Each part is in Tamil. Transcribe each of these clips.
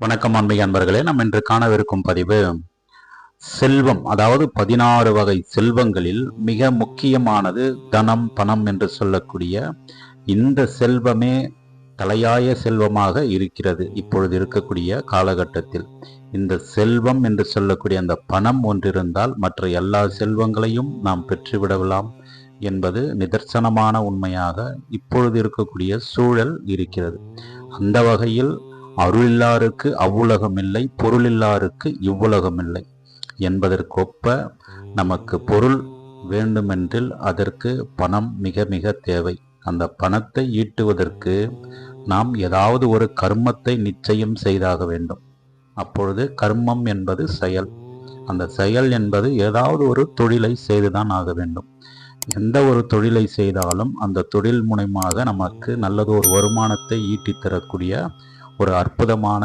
வணக்கம் ஆன்மீக அன்பர்களே. நம்ம இன்று காணவிருக்கும் பதிவு செல்வம், அதாவது 16 வகை செல்வங்களில் மிக முக்கியமானது தனம், பணம் என்று சொல்லக்கூடிய இந்த செல்வமே தலையாய செல்வமாக இருக்கிறது. இப்பொழுது இருக்கக்கூடிய காலகட்டத்தில் இந்த செல்வம் என்று சொல்லக்கூடிய அந்த பணம் ஒன்றிருந்தால் மற்ற எல்லா செல்வங்களையும் நாம் பெற்றுவிடலாம் என்பது நிதர்சனமான உண்மையாக இப்பொழுது இருக்கக்கூடிய சூழல் இருக்கிறது. அந்த வகையில் அருளில்லாருக்கு அவ்வுலகமில்லை, பொருளில்லாருக்கு இவ்வுலகமில்லை என்பதற்கொப்ப நமக்கு பொருள் வேண்டுமென்றில் அதற்கு பணம் மிக மிக தேவை. அந்த பணத்தை ஈட்டுவதற்கு நாம் ஏதாவது ஒரு கர்மத்தை நிச்சயம் செய்தாக வேண்டும். அப்பொழுது கர்மம் என்பது செயல். அந்த செயல் என்பது ஏதாவது ஒரு தொழிலை செய்துதான் ஆக வேண்டும். எந்த ஒரு தொழிலை செய்தாலும் அந்த தொழில் மூலமாக நமக்கு நல்லது ஒரு வருமானத்தை ஈட்டித்தரக்கூடிய ஒரு அற்புதமான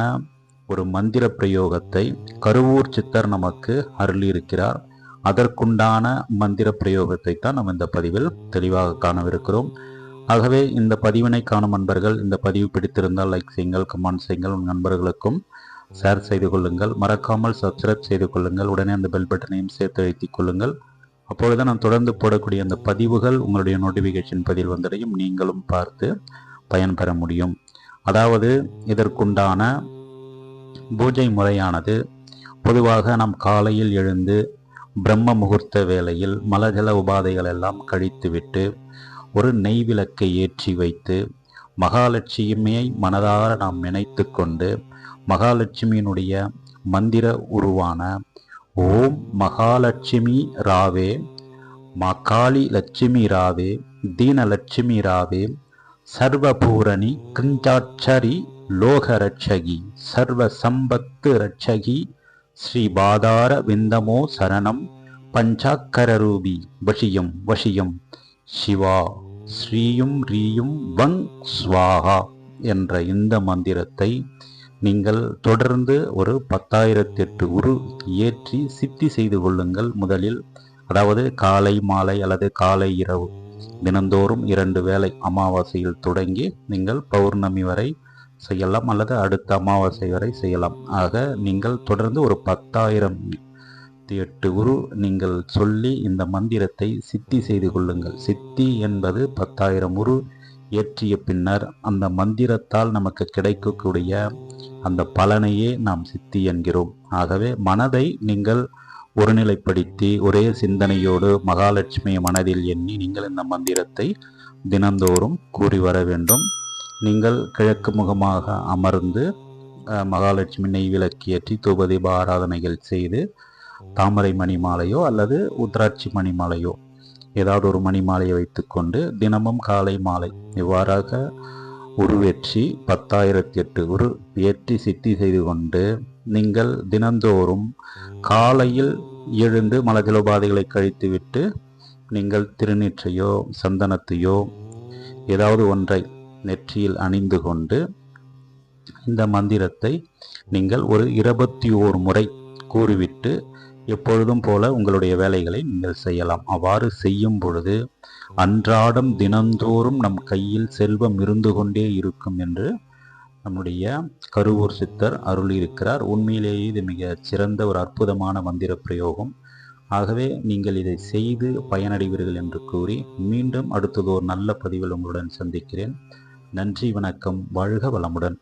ஒரு மந்திர பிரயோகத்தை கருவூர் சித்தர் நமக்கு அருளியிருக்கிறார். அதற்குண்டான மந்திர பிரயோகத்தை தான் நம்ம இந்த பதிவில் தெளிவாக காணவிருக்கிறோம். ஆகவே இந்த பதிவினை காணும் நண்பர்கள் இந்த பதிவு பிடித்திருந்தால் லைக் செய்யுங்கள், கமெண்ட் செய்யுங்கள், உங்கள் நண்பர்களுக்கும் ஷேர் செய்து கொள்ளுங்கள். மறக்காமல் சப்ஸ்கிரைப் செய்து கொள்ளுங்கள். உடனே அந்த பெல் பட்டனையும் சேர்த்து அழுத்திக் கொள்ளுங்கள். அப்பொழுது நான் தொடர்ந்து போடக்கூடிய அந்த பதிவுகள் உங்களுடைய நோட்டிஃபிகேஷன் பதிவில் வந்தடையும், நீங்களும் பார்த்து பயன்பெற முடியும். அதாவது இதற்குண்டான பூஜை முறையானது பொதுவாக நாம் காலையில் எழுந்து பிரம்ம முகூர்த்த வேளையில் மலஜல உபாதைகள் எல்லாம் கழித்துவிட்டு ஒரு நெய் விளக்கை ஏற்றி வைத்து மகாலட்சுமியை மனதார நாம் நினைத்து கொண்டு மகாலட்சுமியினுடைய மந்திர உருவான ஓம் மகாலட்சுமி ராவே, மகாளி லட்சுமி ராவே, தீனலட்சுமி ராவே, சர்வபூரணி கிஞ்சாட்சரி லோகரட்சகி, சர்வ சம்பத்து ரட்சகி, ஸ்ரீ பாதார விந்தமோ சரணம், பஞ்சாக்கரரூபி வஷியம் வஷியம் சிவா ஸ்ரீயும் ரீயும் வங் ஸ்வாகா என்ற இந்த மந்திரத்தை நீங்கள் தொடர்ந்து ஒரு 10,008 உரு ஏற்றி சித்தி செய்து கொள்ளுங்கள். முதலில் அதாவது காலை மாலை அல்லது காலை இரவு தினந்தோறும் 2 வேளை அமாவாசையில் தொடங்கி நீங்கள் பௌர்ணமி வரை செய்யலாம் அல்லது அடுத்த அமாவாசை வரை செய்யலாம். ஆக நீங்கள் தொடர்ந்து ஒரு 10,008 உரு நீங்கள் சொல்லி இந்த மந்திரத்தை சித்தி செய்து கொள்ளுங்கள். சித்தி என்பது 10,000 உரு ஏற்றிய பின்னர் அந்த மந்திரத்தால் நமக்கு கிடைக்கக்கூடிய அந்த பலனையே நாம் சித்தி என்கிறோம். ஆகவே மனதை நீங்கள் ஒருநிலைப்படுத்தி ஒரே சிந்தனையோடு மகாலட்சுமியை மனதில் எண்ணி நீங்கள் இந்த மந்திரத்தை தினந்தோறும் கூறி வர வேண்டும். நீங்கள் கிழக்கு முகமாக அமர்ந்து மகாலட்சுமி நெய் விளக்கு ஏற்றி தூபதீப ஆராதனைகள் செய்து தாமரை மணிமாலையோ அல்லது உத்ராட்சி மணிமாலையோ ஏதாவது ஒரு மணிமாலையை வைத்துக்கொண்டு தினமும் காலை மாலை இவ்வாறாக உருவேற்றி 10,008 உரு ஏற்றி சித்தி செய்து கொண்டு நீங்கள் தினந்தோறும் காலையில் எழுந்து மலஜலோபாதைகளை கழித்துவிட்டு நீங்கள் திருநீற்றையோ சந்தனத்தையோ ஏதாவது ஒன்றை நெற்றியில் அணிந்து கொண்டு இந்த மந்திரத்தை நீங்கள் ஒரு 21 முறை கூறிவிட்டு எப்பொழுதும் போல உங்களுடைய வேலைகளை நீங்கள் செய்யலாம். அவ்வாறு செய்யும் பொழுது அன்றாடம் தினந்தோறும் நம் கையில் செல்வம் இருந்து கொண்டே இருக்கும் என்று நம்முடைய கருவூர் சித்தர் அருளியிருக்கிறார். உண்மையிலேயே இது மிக சிறந்த ஒரு அற்புதமான மந்திர பிரயோகம். ஆகவே நீங்கள் இதை செய்து பயனடைவீர்கள் என்று கூறி மீண்டும் அடுத்தது ஒரு நல்ல பதிவில் உங்களுடன் சந்திக்கிறேன். நன்றி, வணக்கம், வாழ்க வளமுடன்.